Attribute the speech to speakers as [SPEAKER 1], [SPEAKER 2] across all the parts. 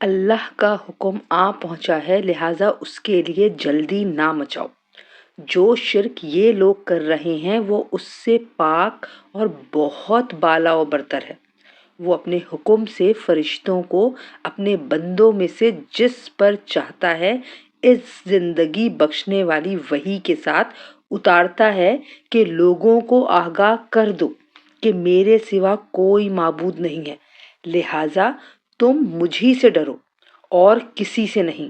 [SPEAKER 1] اللہ کا حکم آ پہنچا ہے، لہٰذا اس کے لیے جلدی نہ مچاؤ۔ جو شرک یہ لوگ کر رہے ہیں وہ اس سے پاک اور بہت بالا و برتر ہے۔ وہ اپنے حکم سے فرشتوں کو اپنے بندوں میں سے جس پر چاہتا ہے اس زندگی بخشنے والی وحی کے ساتھ اتارتا ہے کہ لوگوں کو آگاہ کر دو کہ میرے سوا کوئی معبود نہیں ہے، لہٰذا تم مجھی سے ڈرو اور کسی سے نہیں۔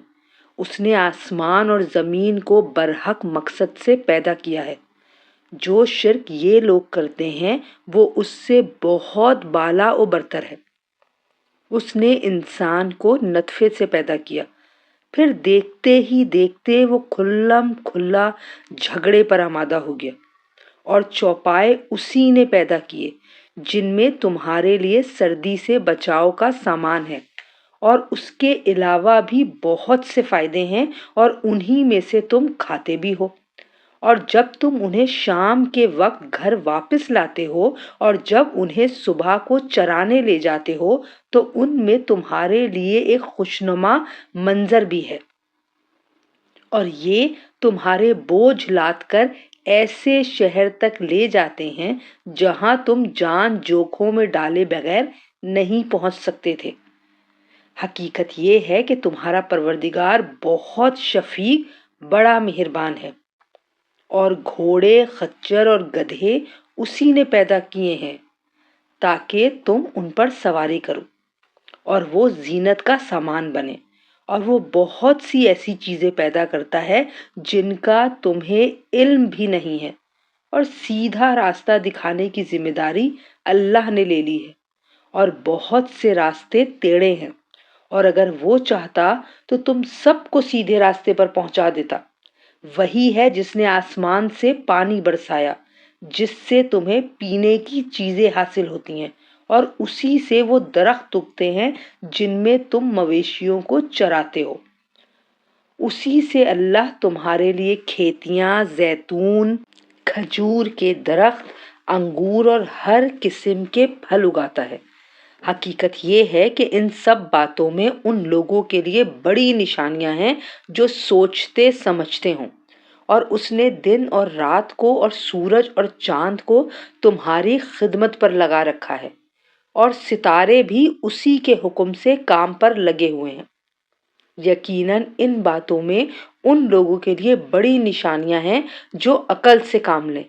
[SPEAKER 1] اس نے آسمان اور زمین کو برحق مقصد سے پیدا کیا ہے۔ جو شرک یہ لوگ کرتے ہیں وہ اس سے بہت بالا و برتر ہے۔ اس نے انسان کو نطفے سے پیدا کیا، پھر دیکھتے ہی دیکھتے وہ کھلم کھلا جھگڑے پر آمادہ ہو گیا، اور چوپائے اسی نے پیدا کیے جن میں تمہارے لیے سردی سے بچاؤ کا سامان ہے، اور اس کے علاوہ بھی بہت سے فائدے ہیں، اور انہی میں سے تم کھاتے بھی ہو۔ اور جب تم انہیں شام کے وقت گھر واپس لاتے ہو اور جب انہیں صبح کو چرانے لے جاتے ہو تو ان میں تمہارے لیے ایک خوشنما منظر بھی ہے، اور یہ تمہارے بوجھ لاد کر ایسے شہر تک لے جاتے ہیں جہاں تم جان جوکھوں میں ڈالے بغیر نہیں پہنچ سکتے تھے۔ حقیقت یہ ہے کہ تمہارا پروردگار بہت شفیق، بڑا مہربان ہے، اور گھوڑے، خچر اور گدھے اسی نے پیدا کیے ہیں تاکہ تم ان پر سواری کرو اور وہ زینت کا سامان بنے، اور وہ بہت سی ایسی چیزیں پیدا کرتا ہے جن کا تمہیں علم بھی نہیں ہے، اور سیدھا راستہ دکھانے کی ذمہ داری اللہ نے لے لی ہے، اور بہت سے راستے ٹیڑھے ہیں، اور اگر وہ چاہتا تو تم سب کو سیدھے راستے پر پہنچا دیتا۔ وہی ہے جس نے آسمان سے پانی برسایا جس سے تمہیں پینے کی چیزیں حاصل ہوتی ہیں، اور اسی سے وہ درخت اگتے ہیں جن میں تم مویشیوں کو چراتے ہو۔ اسی سے اللہ تمہارے لیے کھیتیاں، زیتون، کھجور کے درخت، انگور اور ہر قسم کے پھل اگاتا ہے۔ حقیقت یہ ہے کہ ان سب باتوں میں ان لوگوں کے لیے بڑی نشانیاں ہیں جو سوچتے سمجھتے ہوں، اور اس نے دن اور رات کو اور سورج اور چاند کو تمہاری خدمت پر لگا رکھا ہے، اور ستارے بھی اسی کے حکم سے کام پر لگے ہوئے ہیں۔ یقیناً ان باتوں میں ان لوگوں کے لیے بڑی نشانیاں ہیں جو عقل سے کام لیں۔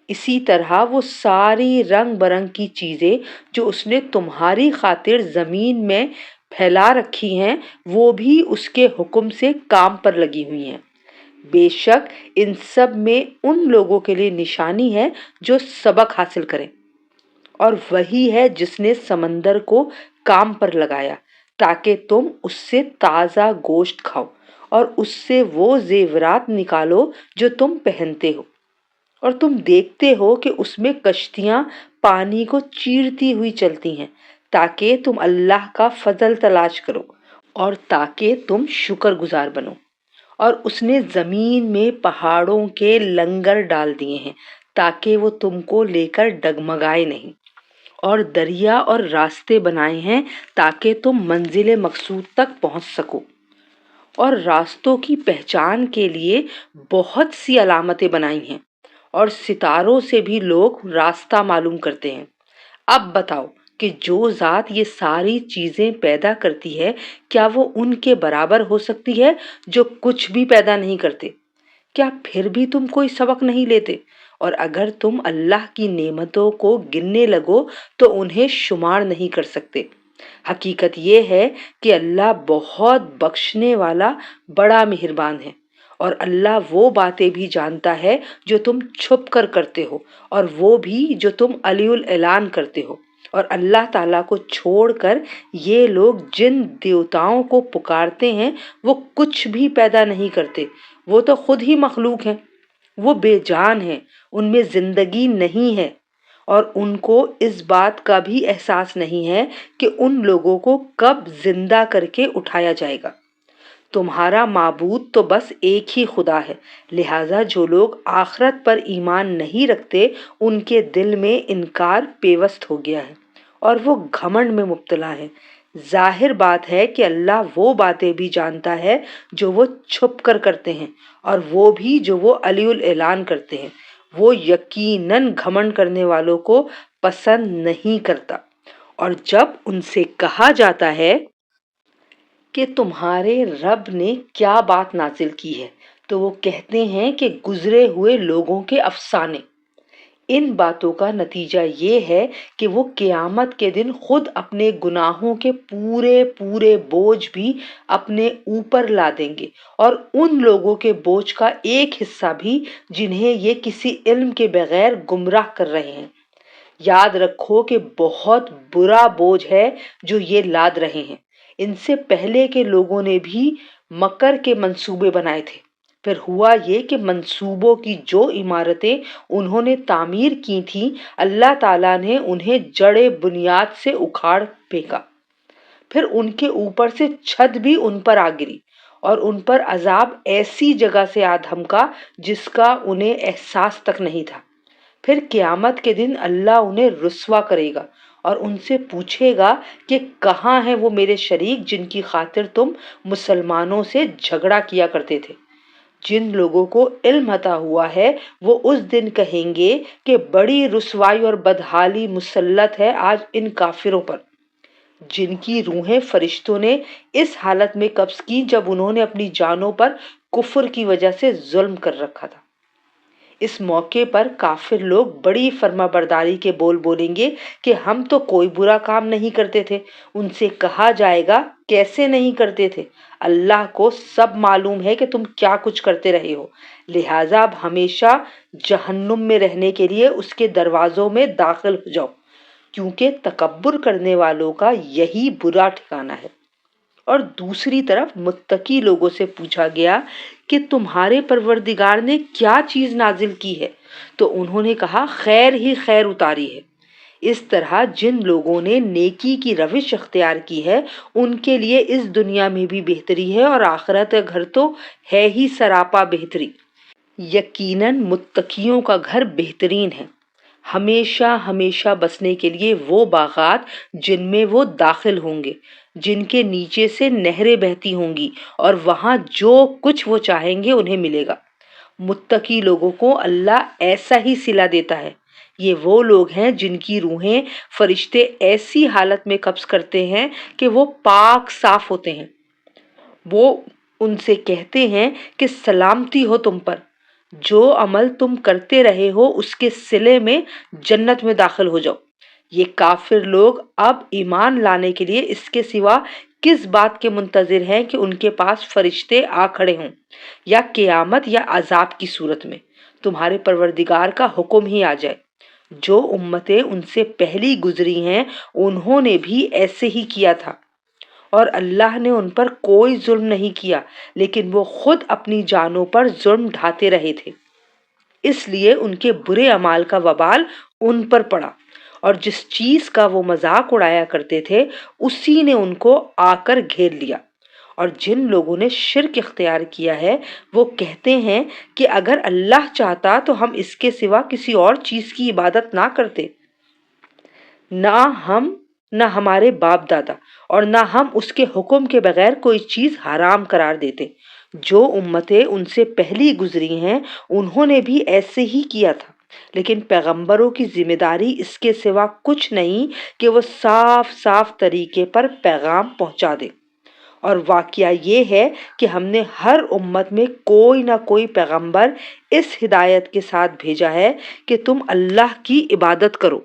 [SPEAKER 1] اسی طرح وہ ساری رنگ برنگ کی چیزیں جو اس نے تمہاری خاطر زمین میں پھیلا رکھی ہیں وہ بھی اس کے حکم سے کام پر لگی ہوئی ہیں۔ بے شک ان سب میں ان لوگوں کے لیے نشانی ہے جو سبق حاصل کریں، اور وہی ہے جس نے سمندر کو کام پر لگایا تاکہ تم اس سے تازہ گوشت کھاؤ اور اس سے وہ زیورات نکالو جو تم پہنتے ہو، اور تم دیکھتے ہو کہ اس میں کشتیاں پانی کو چیرتی ہوئی چلتی ہیں تاکہ تم اللہ کا فضل تلاش کرو اور تاکہ تم شکر گزار بنو۔ اور اس نے زمین میں پہاڑوں کے لنگر ڈال دیے ہیں تاکہ وہ تم کو لے کر ڈگمگائے نہیں، اور دریا اور راستے بنائے ہیں تاکہ تم منزل مقصود تک پہنچ سکو، اور راستوں کی پہچان کے لیے بہت سی علامتیں بنائی ہیں، اور ستاروں سے بھی لوگ راستہ معلوم کرتے ہیں۔ اب بتاؤ کہ جو ذات یہ ساری چیزیں پیدا کرتی ہے کیا وہ ان کے برابر ہو سکتی ہے جو کچھ بھی پیدا نہیں کرتے؟ کیا پھر بھی تم کوئی سبق نہیں لیتے؟ اور اگر تم اللہ کی نعمتوں کو گننے لگو تو انہیں شمار نہیں کر سکتے۔ حقیقت یہ ہے کہ اللہ بہت بخشنے والا، بڑا مہربان ہے، اور اللہ وہ باتیں بھی جانتا ہے جو تم چھپ کر کرتے ہو اور وہ بھی جو تم علی الاعلان کرتے ہو۔ اور اللہ تعالیٰ کو چھوڑ کر یہ لوگ جن دیوتاؤں کو پکارتے ہیں وہ کچھ بھی پیدا نہیں کرتے، وہ تو خود ہی مخلوق ہیں، وہ بے جان ہیں، ان میں زندگی نہیں ہے، اور ان کو اس بات کا بھی احساس نہیں ہے کہ ان لوگوں کو کب زندہ کر کے اٹھایا جائے گا۔ تمہارا معبود تو بس ایک ہی خدا ہے، لہٰذا جو لوگ آخرت پر ایمان نہیں رکھتے ان کے دل میں انکار پیوست ہو گیا ہے اور وہ گھمنڈ میں مبتلا ہے۔ ظاہر بات ہے کہ اللہ وہ باتیں بھی جانتا ہے جو وہ چھپ کر کرتے ہیں، اور وہ بھی جو وہ علی الاعلان کرتے ہیں۔ وہ یقیناً گھمنڈ کرنے والوں کو پسند نہیں کرتا۔ اور جب ان سے کہا جاتا ہے کہ تمہارے رب نے کیا بات نازل کی ہے، تو وہ کہتے ہیں کہ گزرے ہوئے لوگوں کے افسانے۔ ان باتوں کا نتیجہ یہ ہے کہ وہ قیامت کے دن خود اپنے گناہوں کے پورے پورے بوجھ بھی اپنے اوپر لا دیں گے، اور ان لوگوں کے بوجھ کا ایک حصہ بھی جنہیں یہ کسی علم کے بغیر گمراہ کر رہے ہیں۔ یاد رکھو کہ بہت برا بوجھ ہے جو یہ لاد رہے ہیں۔ ان سے پہلے کے لوگوں نے بھی مکر کے منصوبے بنائے تھے، پھر ہوا یہ کہ منصوبوں کی جو عمارتیں انہوں نے تعمیر کی تھیں، اللہ تعالیٰ نے انہیں جڑے بنیاد سے اکھاڑ پھینکا، پھر ان کے اوپر سے چھت بھی ان پر آ گری، اور ان پر عذاب ایسی جگہ سے آ دھمکا جس کا انہیں احساس تک نہیں تھا۔ پھر قیامت کے دن اللہ انہیں رسوا کرے گا اور ان سے پوچھے گا کہ کہاں ہیں وہ میرے شریک جن کی خاطر تم مسلمانوں سے جھگڑا کیا کرتے تھے۔ جن لوگوں کو علم عطا ہوا ہے وہ اس دن کہیں گے کہ بڑی رسوائی اور بدحالی مسلط ہے آج ان کافروں پر، جن کی روحیں فرشتوں نے اس حالت میں قبض کی جب انہوں نے اپنی جانوں پر کفر کی وجہ سے ظلم کر رکھا تھا۔ اس موقع پر کافر لوگ بڑی فرما برداری کے بول بولیں گے کہ ہم تو کوئی برا کام نہیں کرتے تھے۔ ان سے کہا جائے گا کیسے نہیں کرتے تھے؟ اللہ کو سب معلوم ہے کہ تم کیا کچھ کرتے رہے ہو، لہٰذا اب ہمیشہ جہنم میں رہنے کے لیے اس کے دروازوں میں داخل ہو جاؤ، کیونکہ تکبر کرنے والوں کا یہی برا ٹھکانہ ہے۔ اور دوسری طرف متقی لوگوں سے پوچھا گیا کہ تمہارے پروردگار نے کیا چیز نازل کی ہے، تو انہوں نے کہا خیر ہی خیر اتاری ہے۔ اس طرح جن لوگوں نے نیکی کی روش اختیار کی ہے ان کے لیے اس دنیا میں بھی بہتری ہے، اور آخرت کا گھر تو ہے ہی سراپا بہتری۔ یقیناً متقیوں کا گھر بہترین ہے، ہمیشہ ہمیشہ بسنے کے لیے وہ باغات جن میں وہ داخل ہوں گے، جن کے نیچے سے نہریں بہتی ہوں گی، اور وہاں جو کچھ وہ چاہیں گے انہیں ملے گا۔ متقی لوگوں کو اللہ ایسا ہی صلہ دیتا ہے۔ یہ وہ لوگ ہیں جن کی روحیں فرشتے ایسی حالت میں قبض کرتے ہیں کہ وہ پاک صاف ہوتے ہیں۔ وہ ان سے کہتے ہیں کہ سلامتی ہو تم پر، جو عمل تم کرتے رہے ہو اس کے صلے میں جنت میں داخل ہو جاؤ۔ یہ کافر لوگ اب ایمان لانے کے لیے اس کے سوا کس بات کے منتظر ہیں کہ ان کے پاس فرشتے آ کھڑے ہوں، یا قیامت یا عذاب کی صورت میں تمہارے پروردگار کا حکم ہی آ جائے۔ جو امتیں ان سے پہلی گزری ہیں انہوں نے بھی ایسے ہی کیا تھا، اور اللہ نے ان پر کوئی ظلم نہیں کیا، لیکن وہ خود اپنی جانوں پر ظلم ڈھاتے رہے تھے، اس لیے ان کے برے اعمال کا وبال ان پر پڑا، اور جس چیز کا وہ مذاق اڑایا کرتے تھے اسی نے ان کو آ کر گھیر لیا۔ اور جن لوگوں نے شرک اختیار کیا ہے وہ کہتے ہیں کہ اگر اللہ چاہتا تو ہم اس کے سوا کسی اور چیز کی عبادت نہ کرتے، نہ ہم نہ ہمارے باپ دادا، اور نہ ہم اس کے حکم کے بغیر کوئی چیز حرام قرار دیتے۔ جو امتیں ان سے پہلی گزری ہیں انہوں نے بھی ایسے ہی کیا تھا، لیکن پیغمبروں کی ذمہ داری اس کے سوا کچھ نہیں کہ وہ صاف صاف طریقے پر پیغام پہنچا دیں۔ اور واقعہ یہ ہے کہ ہم نے ہر امت میں کوئی نہ کوئی پیغمبر اس ہدایت کے ساتھ بھیجا ہے کہ تم اللہ کی عبادت کرو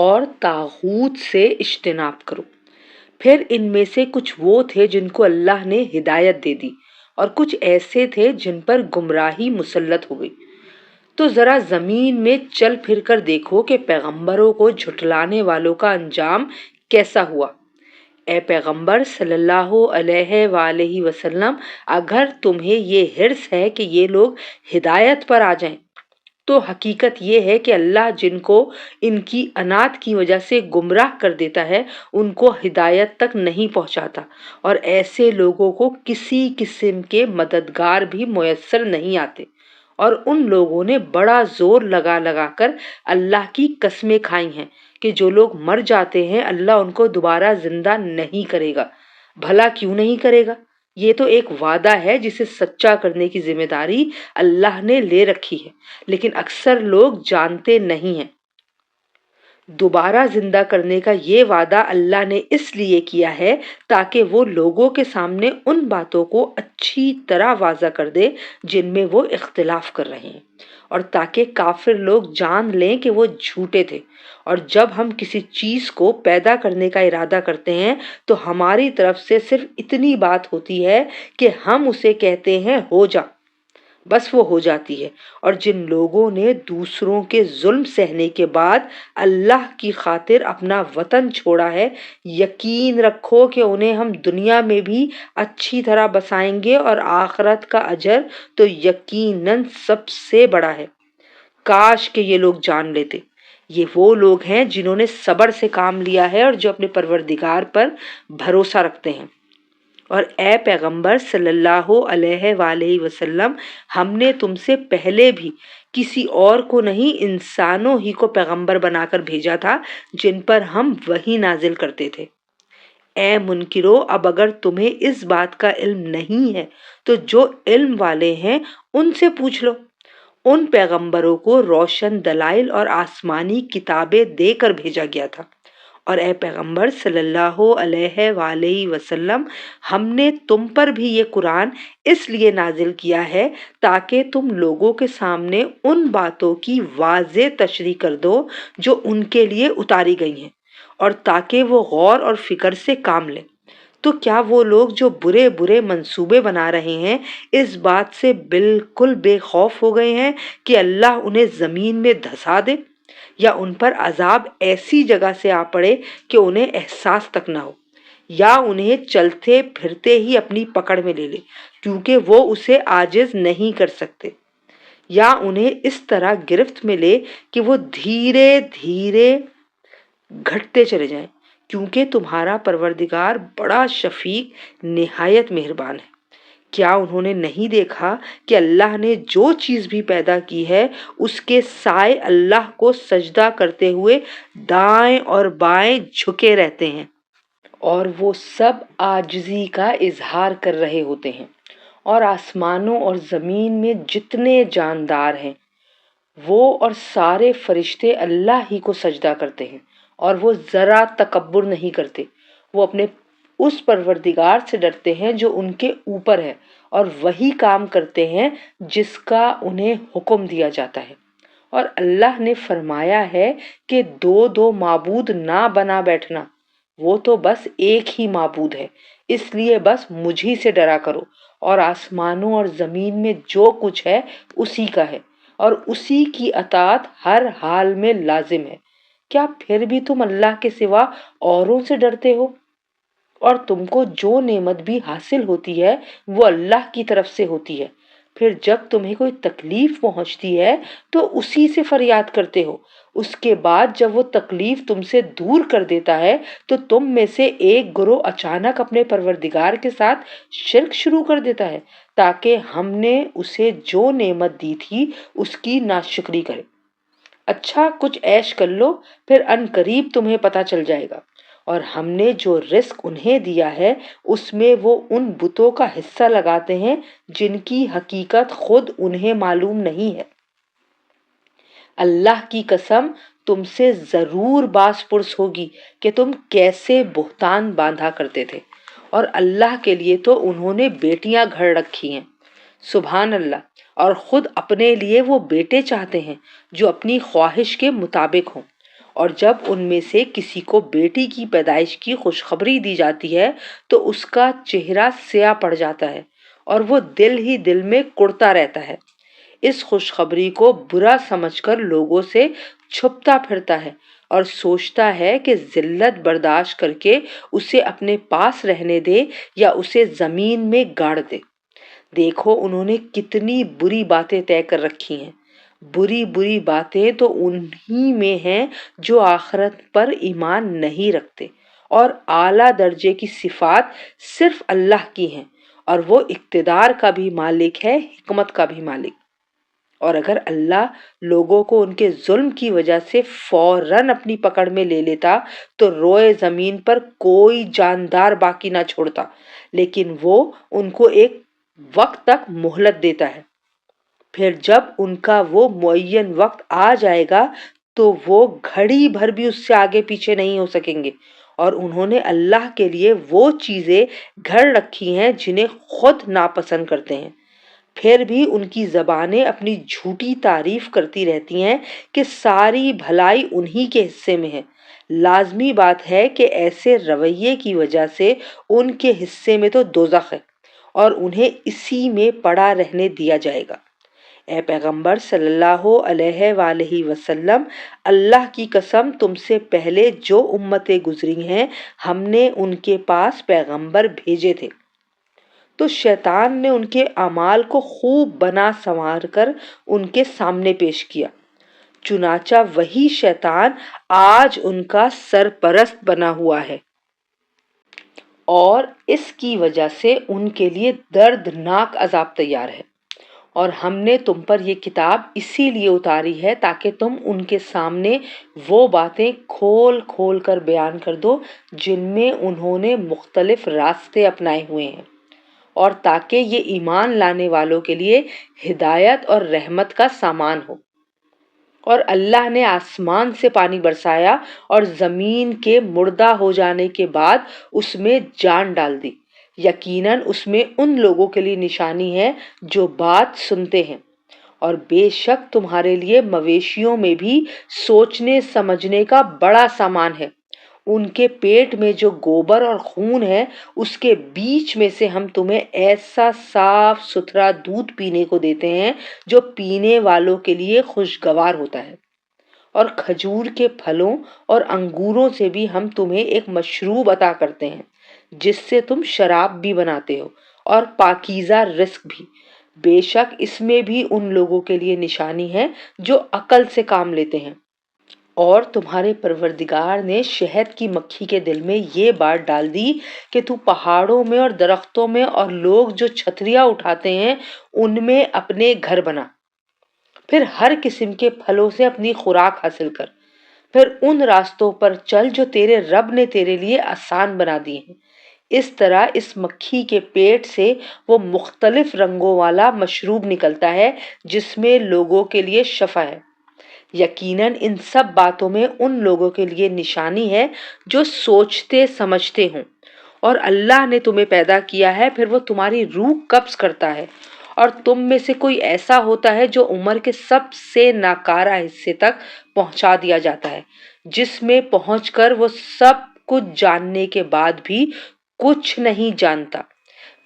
[SPEAKER 1] اور طاغوت سے اجتناب کرو۔ پھر ان میں سے کچھ وہ تھے جن کو اللہ نے ہدایت دے دی، اور کچھ ایسے تھے جن پر گمراہی مسلط ہو گئی۔ تو ذرا زمین میں چل پھر کر دیکھو کہ پیغمبروں کو جھٹلانے والوں کا انجام کیسا ہوا۔ اے پیغمبر صلی اللہ علیہ وآلہ وسلم، اگر تمہیں یہ حرص ہے کہ یہ لوگ ہدایت پر آ جائیں، تو حقیقت یہ ہے کہ اللہ جن کو ان کی عناد کی وجہ سے گمراہ کر دیتا ہے ان کو ہدایت تک نہیں پہنچاتا، اور ایسے لوگوں کو کسی قسم کے مددگار بھی میسر نہیں آتے، اور ان لوگوں نے بڑا زور لگا لگا کر اللہ کی قسمیں کھائی ہیں کہ جو لوگ مر جاتے ہیں اللہ ان کو دوبارہ زندہ نہیں کرے گا۔ بھلا کیوں نہیں کرے گا؟ یہ تو ایک وعدہ ہے جسے سچا کرنے کی ذمہ داری اللہ نے لے رکھی ہے، لیکن اکثر لوگ جانتے نہیں ہیں۔ دوبارہ زندہ کرنے کا یہ وعدہ اللہ نے اس لیے کیا ہے تاکہ وہ لوگوں کے سامنے ان باتوں کو اچھی طرح واضح کر دے جن میں وہ اختلاف کر رہے ہیں، اور تاکہ کافر لوگ جان لیں کہ وہ جھوٹے تھے۔ اور جب ہم کسی چیز کو پیدا کرنے کا ارادہ کرتے ہیں تو ہماری طرف سے صرف اتنی بات ہوتی ہے کہ ہم اسے کہتے ہیں ہو جا، بس وہ ہو جاتی ہے۔ اور جن لوگوں نے دوسروں کے ظلم سہنے کے بعد اللہ کی خاطر اپنا وطن چھوڑا ہے، یقین رکھو کہ انہیں ہم دنیا میں بھی اچھی طرح بسائیں گے، اور آخرت کا اجر تو یقیناً سب سے بڑا ہے۔ کاش کہ یہ لوگ جان لیتے۔ یہ وہ لوگ ہیں جنہوں نے صبر سے کام لیا ہے اور جو اپنے پروردگار پر بھروسہ رکھتے ہیں۔ اور اے پیغمبر صلی اللہ علیہ وآلہ وسلم، ہم نے تم سے پہلے بھی کسی اور کو نہیں، انسانوں ہی کو پیغمبر بنا کر بھیجا تھا جن پر ہم وحی نازل کرتے تھے۔ اے منکرو، اب اگر تمہیں اس بات کا علم نہیں ہے تو جو علم والے ہیں ان سے پوچھ لو۔ ان پیغمبروں کو روشن دلائل اور آسمانی کتابیں دے کر بھیجا گیا تھا۔ اور اے پیغمبر صلی اللہ علیہ وآلہ وسلم، ہم نے تم پر بھی یہ قرآن اس لیے نازل کیا ہے تاکہ تم لوگوں کے سامنے ان باتوں کی واضح تشریح کر دو جو ان کے لیے اتاری گئی ہیں، اور تاکہ وہ غور اور فکر سے کام لیں۔ تو کیا وہ لوگ جو برے برے منصوبے بنا رہے ہیں اس بات سے بالکل بے خوف ہو گئے ہیں کہ اللہ انہیں زمین میں دھسا دے، یا ان پر عذاب ایسی جگہ سے آ پڑے کہ انہیں احساس تک نہ ہو، یا انہیں چلتے پھرتے ہی اپنی پکڑ میں لے لے کیونکہ وہ اسے عاجز نہیں کر سکتے، یا انہیں اس طرح گرفت میں لے کہ وہ دھیرے دھیرے گھٹتے چلے جائیں، کیونکہ تمہارا پروردگار بڑا شفیق نہایت مہربان ہے۔ کیا انہوں نے نہیں دیکھا کہ اللہ نے جو چیز بھی پیدا کی ہے اس کے سائے اللہ کو سجدہ کرتے ہوئے دائیں اور بائیں جھکے رہتے ہیں، اور وہ سب عاجزی کا اظہار کر رہے ہوتے ہیں۔ اور آسمانوں اور زمین میں جتنے جاندار ہیں وہ اور سارے فرشتے اللہ ہی کو سجدہ کرتے ہیں، اور وہ ذرا تکبر نہیں کرتے۔ وہ اپنے اس پروردگار سے ڈرتے ہیں جو ان کے اوپر ہے، اور وہی کام کرتے ہیں جس کا انہیں حکم دیا جاتا ہے۔ اور اللہ نے فرمایا ہے کہ دو دو معبود نہ بنا بیٹھنا، وہ تو بس ایک ہی معبود ہے، اس لیے بس مجھی سے ڈرا کرو۔ اور آسمانوں اور زمین میں جو کچھ ہے اسی کا ہے، اور اسی کی اطاعت ہر حال میں لازم ہے۔ کیا پھر بھی تم اللہ کے سوا اوروں سے ڈرتے ہو؟ اور تم کو جو نعمت بھی حاصل ہوتی ہے وہ اللہ کی طرف سے ہوتی ہے۔ پھر جب تمہیں کوئی تکلیف پہنچتی ہے تو اسی سے فریاد کرتے ہو، اس کے بعد جب وہ تکلیف تم سے دور کر دیتا ہے تو تم میں سے ایک گروہ اچانک اپنے پروردگار کے ساتھ شرک شروع کر دیتا ہے تاکہ ہم نے اسے جو نعمت دی تھی اس کی ناشکری کرے۔ اچھا کچھ عیش کر لو، پھر ان قریب تمہیں پتہ چل جائے گا۔ اور ہم نے جو رزق انہیں دیا ہے اس میں وہ ان بتوں کا حصہ لگاتے ہیں جن کی حقیقت خود انہیں معلوم نہیں ہے۔ اللہ کی قسم تم سے ضرور باز پرس ہوگی کہ تم کیسے بہتان باندھا کرتے تھے، اور اللہ کے لیے تو انہوں نے بیٹیاں گھڑ رکھی ہیں۔ سبحان اللہ! اور خود اپنے لیے وہ بیٹے چاہتے ہیں جو اپنی خواہش کے مطابق ہوں، اور جب ان میں سے کسی کو بیٹی کی پیدائش کی خوشخبری دی جاتی ہے تو اس کا چہرہ سیاہ پڑ جاتا ہے اور وہ دل ہی دل میں کڑتا رہتا ہے۔ اس خوشخبری کو برا سمجھ کر لوگوں سے چھپتا پھرتا ہے اور سوچتا ہے کہ ذلت برداشت کر کے اسے اپنے پاس رہنے دے یا اسے زمین میں گاڑ دے۔ دیکھو انہوں نے کتنی بری باتیں طے کر رکھی ہیں۔ بری بری باتیں تو انہی میں ہیں جو آخرت پر ایمان نہیں رکھتے، اور اعلیٰ درجے کی صفات صرف اللہ کی ہیں، اور وہ اقتدار کا بھی مالک ہے، حکمت کا بھی مالک۔ اور اگر اللہ لوگوں کو ان کے ظلم کی وجہ سے فوراً اپنی پکڑ میں لے لیتا تو روئے زمین پر کوئی جاندار باقی نہ چھوڑتا، لیکن وہ ان کو ایک وقت تک مہلت دیتا ہے، پھر جب ان کا وہ معین وقت آ جائے گا تو وہ گھڑی بھر بھی اس سے آگے پیچھے نہیں ہو سکیں گے، اور انہوں نے اللہ کے لیے وہ چیزیں گھڑ رکھی ہیں جنہیں خود ناپسند کرتے ہیں، پھر بھی ان کی زبانیں اپنی جھوٹی تعریف کرتی رہتی ہیں کہ ساری بھلائی انہی کے حصے میں ہے۔ لازمی بات ہے کہ ایسے رویے کی وجہ سے ان کے حصے میں تو دوزخ ہے اور انہیں اسی میں پڑا رہنے دیا جائے گا۔ اے پیغمبر صلی اللہ علیہ وآلہ وسلم، اللہ کی قسم تم سے پہلے جو امتیں گزری ہیں ہم نے ان کے پاس پیغمبر بھیجے تھے، تو شیطان نے ان کے اعمال کو خوب بنا سنوار کر ان کے سامنے پیش کیا، چنانچہ وہی شیطان آج ان کا سرپرست بنا ہوا ہے، اور اس کی وجہ سے ان کے لیے دردناک عذاب تیار ہے۔ اور ہم نے تم پر یہ کتاب اسی لیے اتاری ہے تاکہ تم ان کے سامنے وہ باتیں کھول کھول کر بیان کر دو جن میں انہوں نے مختلف راستے اپنائے ہوئے ہیں، اور تاکہ یہ ایمان لانے والوں کے لیے ہدایت اور رحمت کا سامان ہو۔ اور اللہ نے آسمان سے پانی برسایا اور زمین کے مردہ ہو جانے کے بعد اس میں جان ڈال دی، یقیناً اس میں ان لوگوں کے لیے نشانی ہے جو بات سنتے ہیں، اور بے شک تمہارے لیے مویشیوں میں بھی سوچنے سمجھنے کا بڑا سامان ہے۔ ان کے پیٹ میں جو گوبر اور خون ہے اس کے بیچ میں سے ہم تمہیں ایسا صاف ستھرا دودھ پینے کو دیتے ہیں جو پینے والوں کے لیے خوشگوار ہوتا ہے، اور کھجور کے پھلوں اور انگوروں سے بھی ہم تمہیں ایک مشروب عطا کرتے ہیں جس سے تم شراب بھی بناتے ہو، اور پاکیزہ رزق بھی۔ بے شک اس میں بھی ان لوگوں کے لیے نشانی ہے جو عقل سے کام لیتے ہیں۔ اور تمہارے پروردگار نے شہد کی مکھی کے دل میں یہ بات ڈال دی کہ تو پہاڑوں میں اور درختوں میں اور لوگ جو چھتریاں اٹھاتے ہیں ان میں اپنے گھر بنا، پھر ہر قسم کے پھلوں سے اپنی خوراک حاصل کر، پھر ان راستوں پر چل جو تیرے رب نے تیرے لیے آسان بنا دیے ہیں۔ اس طرح اس مکھی کے پیٹ سے وہ مختلف رنگوں والا مشروب نکلتا ہے جس میں لوگوں کے لیے شفا ہے۔ یقیناً ان سب باتوں میں ان لوگوں کے لیے نشانی ہے جو سوچتے سمجھتے ہوں۔ اور اللہ نے تمہیں پیدا کیا ہے، پھر وہ تمہاری روح قبض کرتا ہے، اور تم میں سے کوئی ایسا ہوتا ہے جو عمر کے سب سے ناکارہ حصے تک پہنچا دیا جاتا ہے، جس میں پہنچ کر وہ سب کچھ جاننے کے بعد بھی کچھ نہیں جانتا۔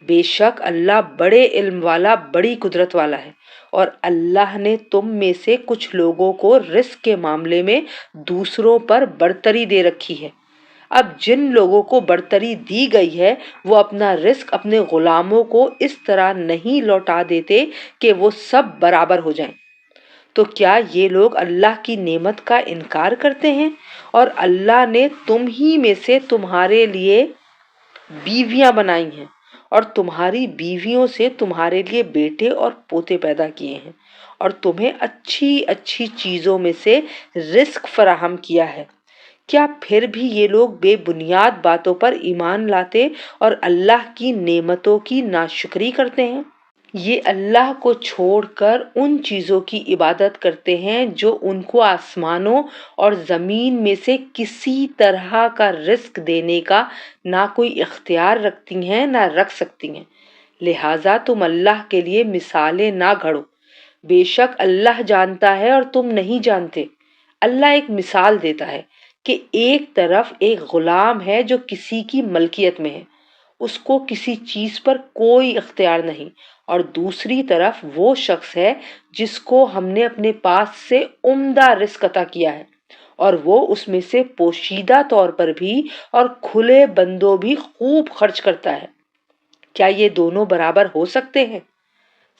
[SPEAKER 1] بے شک اللہ بڑے علم والا، بڑی قدرت والا ہے، اور اللہ نے تم میں سے کچھ لوگوں کو رزق کے معاملے میں دوسروں پر برتری دے رکھی ہے۔ اب جن لوگوں کو برتری دی گئی ہے وہ اپنا رزق اپنے غلاموں کو اس طرح نہیں لوٹا دیتے کہ وہ سب برابر ہو جائیں۔ تو کیا یہ لوگ اللہ کی نعمت کا انکار کرتے ہیں؟ اور اللہ نے تم ہی میں سے تمہارے لیے بیویاں بنائی ہیں، اور تمہاری بیویوں سے تمہارے لیے بیٹے اور پوتے پیدا کیے ہیں، اور تمہیں اچھی اچھی چیزوں میں سے رزق فراہم کیا ہے۔ کیا پھر بھی یہ لوگ بے بنیاد باتوں پر ایمان لاتے اور اللہ کی نعمتوں کی ناشکری کرتے ہیں؟ یہ اللہ کو چھوڑ کر ان چیزوں کی عبادت کرتے ہیں جو ان کو آسمانوں اور زمین میں سے کسی طرح کا رزق دینے کا نہ کوئی اختیار رکھتی ہیں نہ رکھ سکتی ہیں، لہٰذا تم اللہ کے لیے مثالیں نہ گھڑو، بے شک اللہ جانتا ہے اور تم نہیں جانتے۔ اللہ ایک مثال دیتا ہے کہ ایک طرف ایک غلام ہے جو کسی کی ملکیت میں ہے، اس کو کسی چیز پر کوئی اختیار نہیں، اور دوسری طرف وہ شخص ہے جس کو ہم نے اپنے پاس سے عمدہ رزق عطا کیا ہے، اور وہ اس میں سے پوشیدہ طور پر بھی اور کھلے بندوں بھی خوب خرچ کرتا ہے۔ کیا یہ دونوں برابر ہو سکتے ہیں؟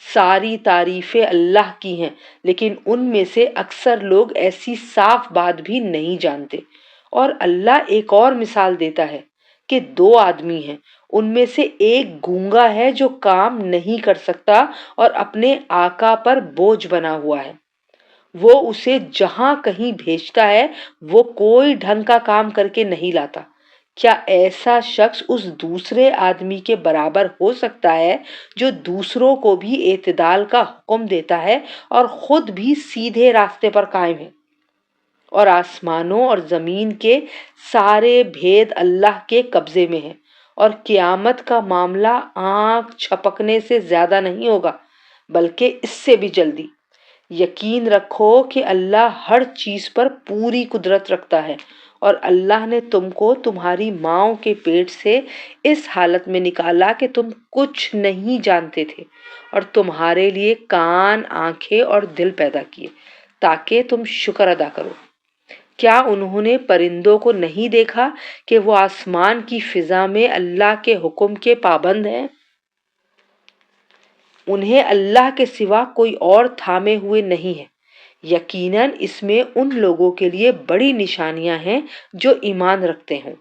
[SPEAKER 1] ساری تعریفیں اللہ کی ہیں، لیکن ان میں سے اکثر لوگ ایسی صاف بات بھی نہیں جانتے۔ اور اللہ ایک اور مثال دیتا ہے کہ دو آدمی ہیں، ان میں سے ایک گونگا ہے جو کام نہیں کر سکتا اور اپنے آقا پر بوجھ بنا ہوا ہے، وہ اسے جہاں کہیں بھیجتا ہے وہ کوئی ڈھنگ کا کام کر کے نہیں لاتا۔ کیا ایسا شخص اس دوسرے آدمی کے برابر ہو سکتا ہے جو دوسروں کو بھی اعتدال کا حکم دیتا ہے اور خود بھی سیدھے راستے پر قائم ہے؟ اور آسمانوں اور زمین کے سارے بھید اللہ کے قبضے میں ہیں، اور قیامت کا معاملہ آنکھ چھپکنے سے زیادہ نہیں ہوگا بلکہ اس سے بھی جلدی۔ یقین رکھو کہ اللہ ہر چیز پر پوری قدرت رکھتا ہے، اور اللہ نے تم کو تمہاری ماؤں کے پیٹ سے اس حالت میں نکالا کہ تم کچھ نہیں جانتے تھے، اور تمہارے لیے کان، آنکھیں اور دل پیدا کیے تاکہ تم شکر ادا کرو۔ کیا انہوں نے پرندوں کو نہیں دیکھا کہ وہ آسمان کی فضا میں اللہ کے حکم کے پابند ہیں؟ انہیں اللہ کے سوا کوئی اور تھامے ہوئے نہیں ہے۔ یقیناً اس میں ان لوگوں کے لیے بڑی نشانیاں ہیں جو ایمان رکھتے ہیں۔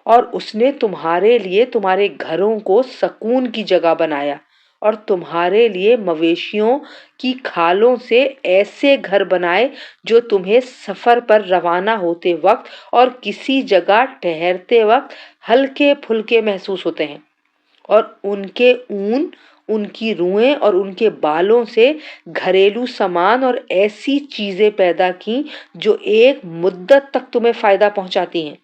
[SPEAKER 1] اور اس نے تمہارے لیے تمہارے گھروں کو سکون کی جگہ بنایا، اور تمہارے لیے مویشیوں کی کھالوں سے ایسے گھر بنائے جو تمہیں سفر پر روانہ ہوتے وقت اور کسی جگہ ٹھہرتے وقت ہلکے پھلکے محسوس ہوتے ہیں، اور ان کے اون، ان کی روئیں اور ان کے بالوں سے گھریلو سامان اور ایسی چیزیں پیدا کی جو ایک مدت تک تمہیں فائدہ پہنچاتی ہیں۔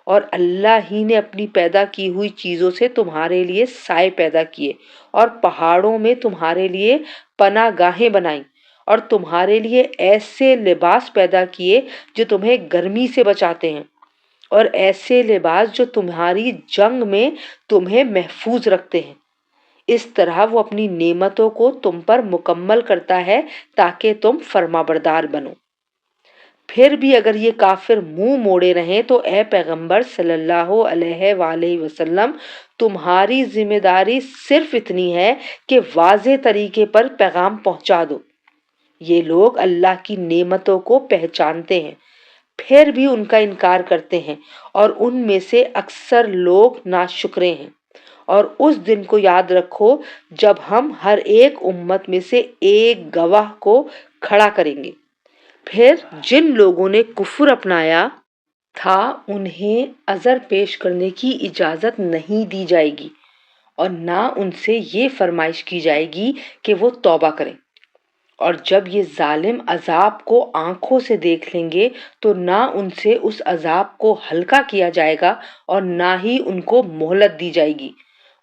[SPEAKER 1] اور اللہ ہی نے اپنی پیدا کی ہوئی چیزوں سے تمہارے لیے سائے پیدا کیے، اور پہاڑوں میں تمہارے لیے پناہ گاہیں بنائیں، اور تمہارے لیے ایسے لباس پیدا کیے جو تمہیں گرمی سے بچاتے ہیں، اور ایسے لباس جو تمہاری جنگ میں تمہیں محفوظ رکھتے ہیں۔ اس طرح وہ اپنی نعمتوں کو تم پر مکمل کرتا ہے تاکہ تم فرمانبردار بنو۔ پھر بھی اگر یہ کافر منہ موڑے رہیں تو اے پیغمبر صلی اللہ علیہ وآلہ وسلم، تمہاری ذمہ داری صرف اتنی ہے کہ واضح طریقے پر پیغام پہنچا دو۔ یہ لوگ اللہ کی نعمتوں کو پہچانتے ہیں، پھر بھی ان کا انکار کرتے ہیں، اور ان میں سے اکثر لوگ ناشکرے ہیں۔ اور اس دن کو یاد رکھو جب ہم ہر ایک امت میں سے ایک گواہ کو کھڑا کریں گے، پھر جن لوگوں نے کفر اپنایا تھا انہیں عذر پیش کرنے کی اجازت نہیں دی جائے گی، اور نہ ان سے یہ فرمائش کی جائے گی کہ وہ توبہ کریں۔ اور جب یہ ظالم عذاب کو آنکھوں سے دیکھ لیں گے تو نہ ان سے اس عذاب کو ہلکا کیا جائے گا اور نہ ہی ان کو مہلت دی جائے گی۔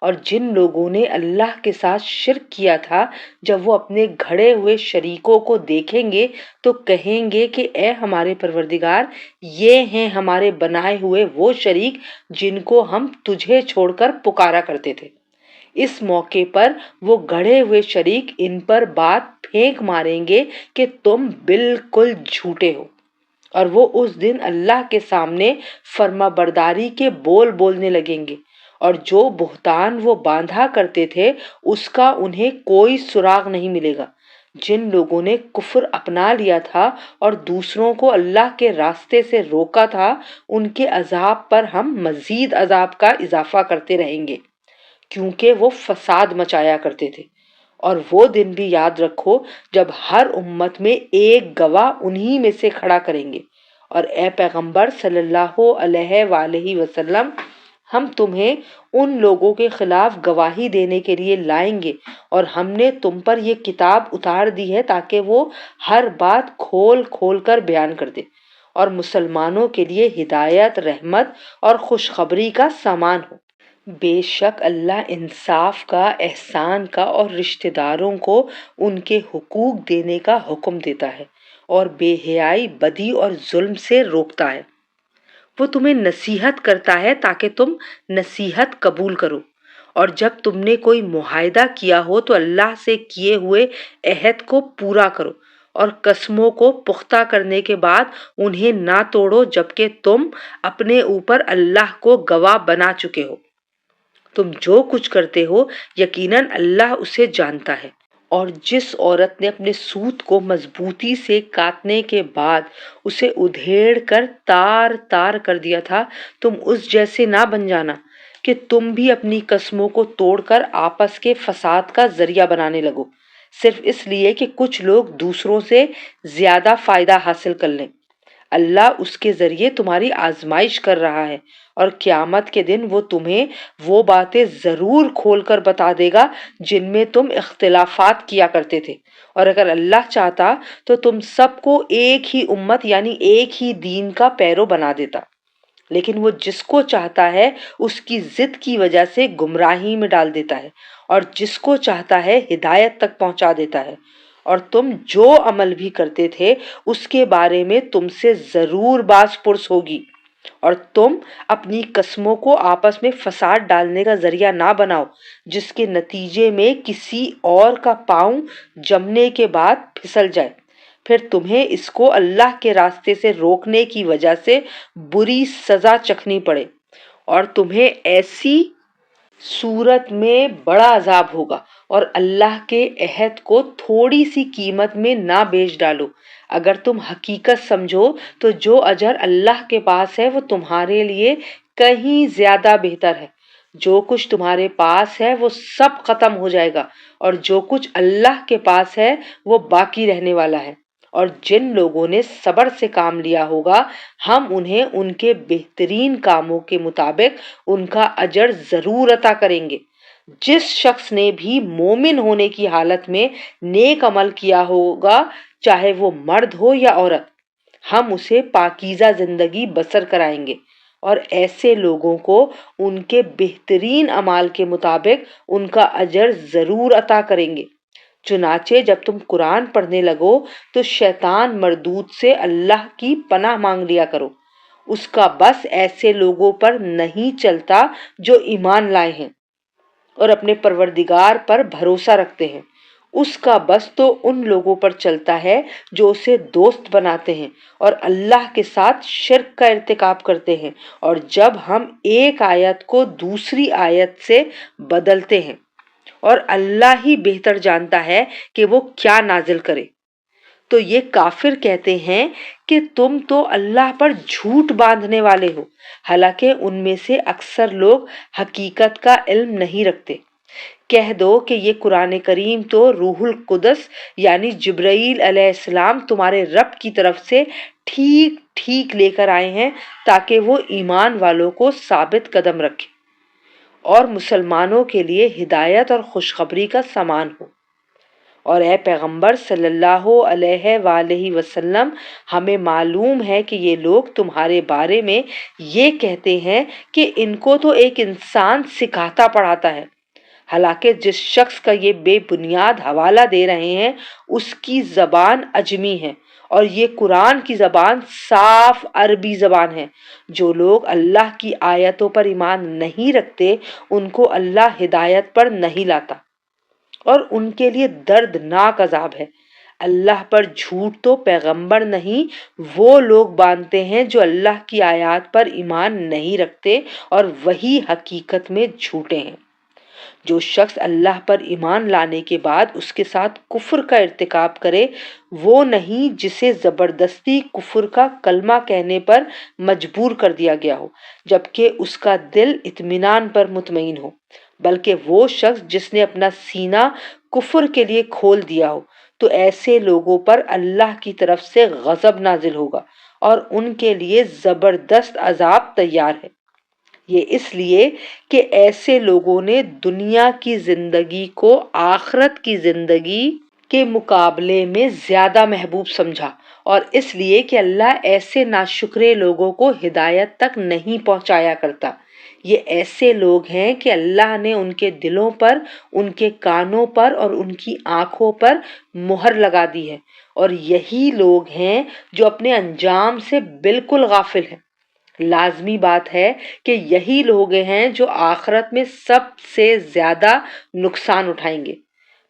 [SPEAKER 1] اور جن لوگوں نے اللہ کے ساتھ شرک کیا تھا، جب وہ اپنے گھڑے ہوئے شریکوں کو دیکھیں گے تو کہیں گے کہ اے ہمارے پروردگار، یہ ہیں ہمارے بنائے ہوئے وہ شریک جن کو ہم تجھے چھوڑ کر پکارا کرتے تھے۔ اس موقع پر وہ گڑھے ہوئے شریک ان پر بات پھینک ماریں گے کہ تم بالکل جھوٹے ہو، اور وہ اس دن اللہ کے سامنے فرما برداری کے بول بولنے لگیں گے، اور جو بہتان وہ باندھا کرتے تھے اس کا انہیں کوئی سراغ نہیں ملے گا۔ جن لوگوں نے کفر اپنا لیا تھا اور دوسروں کو اللہ کے راستے سے روکا تھا، ان کے عذاب پر ہم مزید عذاب کا اضافہ کرتے رہیں گے، کیونکہ وہ فساد مچایا کرتے تھے۔ اور وہ دن بھی یاد رکھو جب ہر امت میں ایک گواہ انہی میں سے کھڑا کریں گے۔ اور اے پیغمبر صلی اللہ علیہ وآلہ وسلم، ہم تمہیں ان لوگوں کے خلاف گواہی دینے کے لیے لائیں گے، اور ہم نے تم پر یہ کتاب اتار دی ہے تاکہ وہ ہر بات کھول کھول کر بیان کر دے، اور مسلمانوں کے لیے ہدایت، رحمت اور خوشخبری کا سامان ہو۔ بے شک اللہ انصاف کا، احسان کا اور رشتہ داروں کو ان کے حقوق دینے کا حکم دیتا ہے، اور بے حیائی، بدی اور ظلم سے روکتا ہے۔ وہ تمہیں نصیحت کرتا ہے تاکہ تم نصیحت قبول کرو، اور جب تم نے کوئی معاہدہ کیا ہو تو اللہ سے کیے ہوئے عہد کو پورا کرو، اور قسموں کو پختہ کرنے کے بعد انہیں نہ توڑو جبکہ تم اپنے اوپر اللہ کو گواہ بنا چکے ہو۔ تم جو کچھ کرتے ہو یقیناً اللہ اسے جانتا ہے۔ اور جس عورت نے اپنے سوت کو مضبوطی سے کاٹنے کے بعد اسے ادھیڑ کر تار تار کر دیا تھا، تم اس جیسے نہ بن جانا، کہ تم بھی اپنی قسموں کو توڑ کر آپس کے فساد کا ذریعہ بنانے لگو، صرف اس لیے کہ کچھ لوگ دوسروں سے زیادہ فائدہ حاصل کر لیں۔ اللہ اس کے ذریعے تمہاری آزمائش کر رہا ہے، اور قیامت کے دن وہ تمہیں وہ باتیں ضرور کھول کر بتا دے گا جن میں تم اختلافات کیا کرتے تھے، اور اگر اللہ چاہتا تو تم سب کو ایک ہی امت یعنی ایک ہی دین کا پیرو بنا دیتا، لیکن وہ جس کو چاہتا ہے اس کی ضد کی وجہ سے گمراہی میں ڈال دیتا ہے، اور جس کو چاہتا ہے ہدایت تک پہنچا دیتا ہے۔ اور تم جو عمل بھی کرتے تھے اس کے بارے میں تم سے ضرور باز پرس ہوگی، اور تم اپنی قسموں کو آپس میں فساد ڈالنے کا ذریعہ نہ بناؤ جس کے نتیجے میں کسی اور کا پاؤں جمنے کے بعد پھسل جائے، پھر تمہیں اس کو اللہ کے راستے سے روکنے کی وجہ سے بری سزا چکھنی پڑے، اور تمہیں ایسی صورت میں بڑا عذاب ہوگا۔ اور اللہ کے عہد کو تھوڑی سی قیمت میں نہ بیچ ڈالو، اگر تم حقیقت سمجھو تو جو اجر اللہ کے پاس ہے وہ تمہارے لیے کہیں زیادہ بہتر ہے۔ جو کچھ تمہارے پاس ہے وہ سب ختم ہو جائے گا، اور جو کچھ اللہ کے پاس ہے وہ باقی رہنے والا ہے، اور جن لوگوں نے صبر سے کام لیا ہوگا ہم انہیں ان کے بہترین کاموں کے مطابق ان کا اجر ضرور عطا کریں گے۔ جس شخص نے بھی مومن ہونے کی حالت میں نیک عمل کیا ہوگا، چاہے وہ مرد ہو یا عورت، ہم اسے پاکیزہ زندگی بسر کرائیں گے، اور ایسے لوگوں کو ان کے بہترین اعمال کے مطابق ان کا اجر ضرور عطا کریں گے۔ چنانچہ جب تم قرآن پڑھنے لگو تو شیطان مردود سے اللہ کی پناہ مانگ لیا کرو، اس کا بس ایسے لوگوں پر نہیں چلتا جو ایمان لائے ہیں اور اپنے پروردگار پر بھروسہ رکھتے ہیں، اس کا بس تو ان لوگوں پر چلتا ہے جو اسے دوست بناتے ہیں اور اللہ کے ساتھ شرک کا ارتکاب کرتے ہیں، اور جب ہم ایک آیت کو دوسری آیت سے بدلتے ہیں، اور اللہ ہی بہتر جانتا ہے کہ وہ کیا نازل کرے، تو یہ کافر کہتے ہیں کہ تم تو اللہ پر جھوٹ باندھنے والے ہو، حالانکہ ان میں سے اکثر لوگ حقیقت کا علم نہیں رکھتے۔ کہہ دو کہ یہ قرآن کریم تو روح القدس یعنی جبرائیل علیہ السلام تمہارے رب کی طرف سے ٹھیک ٹھیک لے کر آئے ہیں تاکہ وہ ایمان والوں کو ثابت قدم رکھے اور مسلمانوں کے لیے ہدایت اور خوشخبری کا سامان ہو۔ اور اے پیغمبر صلی اللہ علیہ وآلہ وسلم، ہمیں معلوم ہے کہ یہ لوگ تمہارے بارے میں یہ کہتے ہیں کہ ان کو تو ایک انسان سکھاتا پڑھاتا ہے، حالانکہ جس شخص کا یہ بے بنیاد حوالہ دے رہے ہیں اس کی زبان عجمی ہے، اور یہ قرآن کی زبان صاف عربی زبان ہے۔ جو لوگ اللہ کی آیتوں پر ایمان نہیں رکھتے ان کو اللہ ہدایت پر نہیں لاتا، اور ان کے لیے دردناک عذاب ہے۔ اللہ پر جھوٹ تو پیغمبر نہیں وہ لوگ باندھتے ہیں جو اللہ کی آیات پر ایمان نہیں رکھتے اور وہی حقیقت میں جھوٹے ہیں۔ جو شخص اللہ پر ایمان لانے کے بعد اس کے ساتھ کفر کا ارتکاب کرے وہ نہیں جسے زبردستی کفر کا کلمہ کہنے پر مجبور کر دیا گیا ہو جبکہ اس کا دل اطمینان پر مطمئن ہو، بلکہ وہ شخص جس نے اپنا سینہ کفر کے لیے کھول دیا ہو، تو ایسے لوگوں پر اللہ کی طرف سے غضب نازل ہوگا اور ان کے لیے زبردست عذاب تیار ہے۔ یہ اس لیے کہ ایسے لوگوں نے دنیا کی زندگی کو آخرت کی زندگی کے مقابلے میں زیادہ محبوب سمجھا، اور اس لیے کہ اللہ ایسے ناشکرے لوگوں کو ہدایت تک نہیں پہنچایا کرتا۔ یہ ایسے لوگ ہیں کہ اللہ نے ان کے دلوں پر، ان کے کانوں پر اور ان کی آنکھوں پر مہر لگا دی ہے، اور یہی لوگ ہیں جو اپنے انجام سے بالکل غافل ہیں۔ لازمی بات ہے کہ یہی لوگ ہیں جو آخرت میں سب سے زیادہ نقصان اٹھائیں گے۔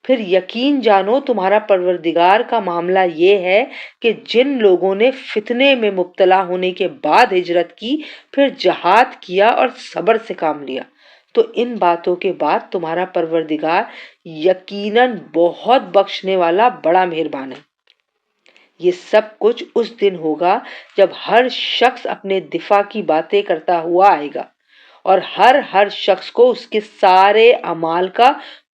[SPEAKER 1] پھر یقین جانو تمہارا پروردگار کا معاملہ یہ ہے کہ جن لوگوں نے فتنے میں مبتلا ہونے کے بعد ہجرت کی، پھر جہاد کیا اور صبر سے کام لیا، تو ان باتوں کے بعد تمہارا پروردگار یقیناً بہت بخشنے والا بڑا مہربان ہے۔ یہ سب کچھ اس دن ہوگا جب ہر شخص اپنے دفاع کی باتیں کرتا ہوا آئے گا، اور ہر شخص کو اس کے سارے اعمال کا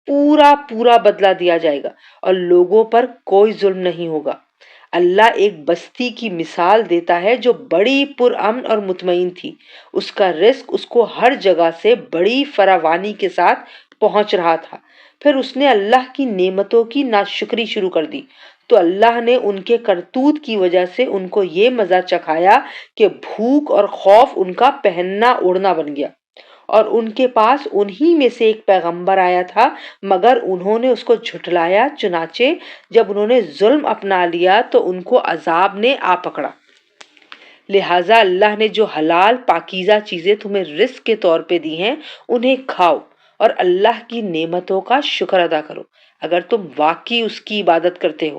[SPEAKER 1] پورا پورا بدلہ دیا جائے گا اور لوگوں پر کوئی ظلم نہیں ہوگا۔ اللہ ایک بستی کی مثال دیتا ہے جو بڑی پرامن اور مطمئن تھی۔ اس کا رزق اس کو ہر جگہ سے بڑی فراوانی کے ساتھ پہنچ رہا تھا۔ پھر اس نے اللہ کی نعمتوں کی ناشکری شروع کر دی تو اللہ نے ان کے کرتوت کی وجہ سے ان کو یہ مزہ چکھایا کہ بھوک اور خوف ان کا پہننا اوڑھنا بن گیا۔ اور ان کے پاس انہی میں سے ایک پیغمبر آیا تھا مگر انہوں نے اس کو جھٹلایا، چنانچہ جب انہوں نے ظلم اپنا لیا تو ان کو عذاب نے آ پکڑا۔ لہٰذا اللہ نے جو حلال پاکیزہ چیزیں تمہیں رزق کے طور پہ دی ہیں انہیں کھاؤ اور اللہ کی نعمتوں کا شکر ادا کرو اگر تم واقعی اس کی عبادت کرتے ہو۔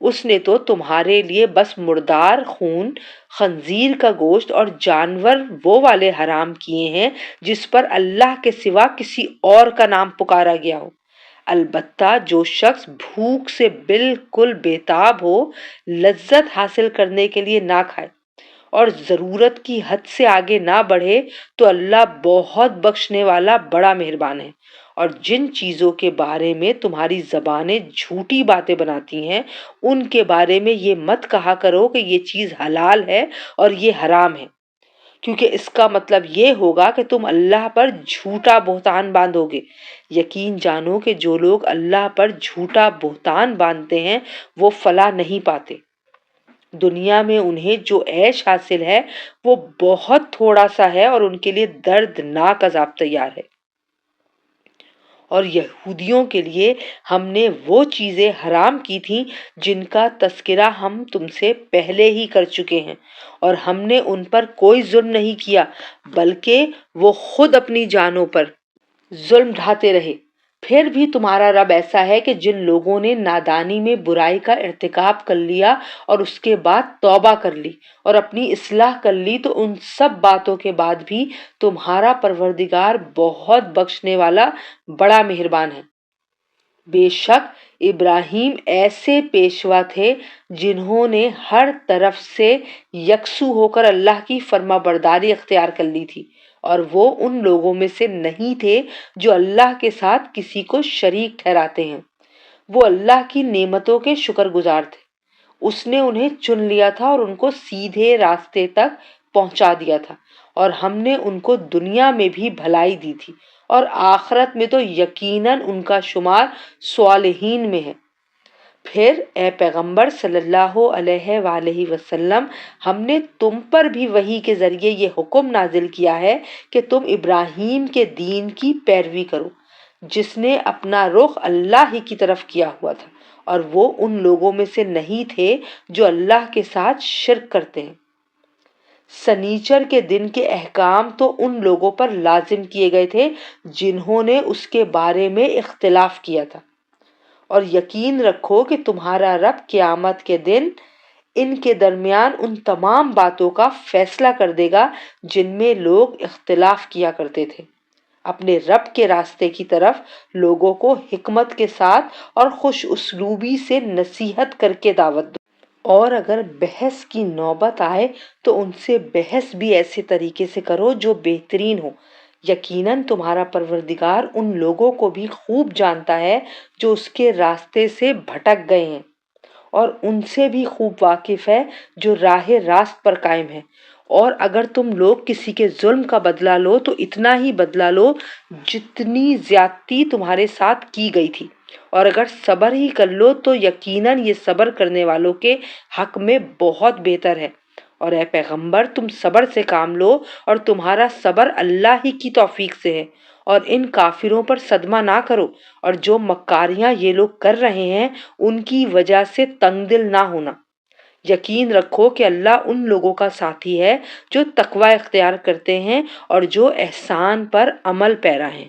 [SPEAKER 1] اس نے تو تمہارے لیے بس مردار خون، خنزیر کا گوشت اور جانور وہ والے حرام کیے ہیں جس پر اللہ کے سوا کسی اور کا نام پکارا گیا ہو۔ البتہ جو شخص بھوک سے بالکل بےتاب ہو، لذت حاصل کرنے کے لیے نہ کھائے اور ضرورت کی حد سے آگے نہ بڑھے تو اللہ بہت بخشنے والا بڑا مہربان ہے۔ اور جن چیزوں کے بارے میں تمہاری زبانیں جھوٹی باتیں بناتی ہیں ان کے بارے میں یہ مت کہا کرو کہ یہ چیز حلال ہے اور یہ حرام ہے، کیونکہ اس کا مطلب یہ ہوگا کہ تم اللہ پر جھوٹا بہتان باندھو گے۔ یقین جانو کہ جو لوگ اللہ پر جھوٹا بہتان باندھتے ہیں وہ فلاح نہیں پاتے۔ دنیا میں انہیں جو عیش حاصل ہے وہ بہت تھوڑا سا ہے اور ان کے لیے دردناک عذاب تیار ہے۔ اور یہودیوں کے لیے ہم نے وہ چیزیں حرام کی تھیں جن کا تذکرہ ہم تم سے پہلے ہی کر چکے ہیں، اور ہم نے ان پر کوئی ظلم نہیں کیا بلکہ وہ خود اپنی جانوں پر ظلم ڈھاتے رہے۔ پھر بھی تمہارا رب ایسا ہے کہ جن لوگوں نے نادانی میں برائی کا ارتکاب کر لیا اور اس کے بعد توبہ کر لی اور اپنی اصلاح کر لی تو ان سب باتوں کے بعد بھی تمہارا پروردگار بہت بخشنے والا بڑا مہربان ہے۔ بے شک ابراہیم ایسے پیشوا تھے جنہوں نے ہر طرف سے یکسو ہو کر اللہ کی فرما برداری اختیار کر لی تھی، اور وہ ان لوگوں میں سے نہیں تھے جو اللہ کے ساتھ کسی کو شریک ٹھہراتے ہیں۔ وہ اللہ کی نعمتوں کے شکر گزار تھے۔ اس نے انہیں چن لیا تھا اور ان کو سیدھے راستے تک پہنچا دیا تھا، اور ہم نے ان کو دنیا میں بھی بھلائی دی تھی اور آخرت میں تو یقیناً ان کا شمار صالحین میں ہے۔ پھر اے پیغمبر صلی اللہ علیہ وآلہ وسلم، ہم نے تم پر بھی وحی کے ذریعے یہ حکم نازل کیا ہے کہ تم ابراہیم کے دین کی پیروی کرو جس نے اپنا رخ اللہ ہی کی طرف کیا ہوا تھا، اور وہ ان لوگوں میں سے نہیں تھے جو اللہ کے ساتھ شرک کرتے ہیں۔ سنیچر کے دن کے احکام تو ان لوگوں پر لازم کیے گئے تھے جنہوں نے اس کے بارے میں اختلاف کیا تھا، اور یقین رکھو کہ تمہارا رب قیامت کے دن ان کے درمیان ان تمام باتوں کا فیصلہ کر دے گا جن میں لوگ اختلاف کیا کرتے تھے۔ اپنے رب کے راستے کی طرف لوگوں کو حکمت کے ساتھ اور خوش اسلوبی سے نصیحت کر کے دعوت دو، اور اگر بحث کی نوبت آئے تو ان سے بحث بھی ایسے طریقے سے کرو جو بہترین ہو۔ یقیناً تمہارا پروردگار ان لوگوں کو بھی خوب جانتا ہے جو اس کے راستے سے بھٹک گئے ہیں، اور ان سے بھی خوب واقف ہے جو راہ راست پر قائم ہے۔ اور اگر تم لوگ کسی کے ظلم کا بدلہ لو تو اتنا ہی بدلہ لو جتنی زیادتی تمہارے ساتھ کی گئی تھی، اور اگر صبر ہی کر لو تو یقیناً یہ صبر کرنے والوں کے حق میں بہت بہتر ہے۔ اور اے پیغمبر، تم صبر سے کام لو اور تمہارا صبر اللہ ہی کی توفیق سے ہے، اور ان کافروں پر صدمہ نہ کرو، اور جو مکاریاں یہ لوگ کر رہے ہیں ان کی وجہ سے تنگ دل نہ ہونا۔ یقین رکھو کہ اللہ ان لوگوں کا ساتھی ہے جو تقوی اختیار کرتے ہیں اور جو احسان پر عمل پیرا ہیں۔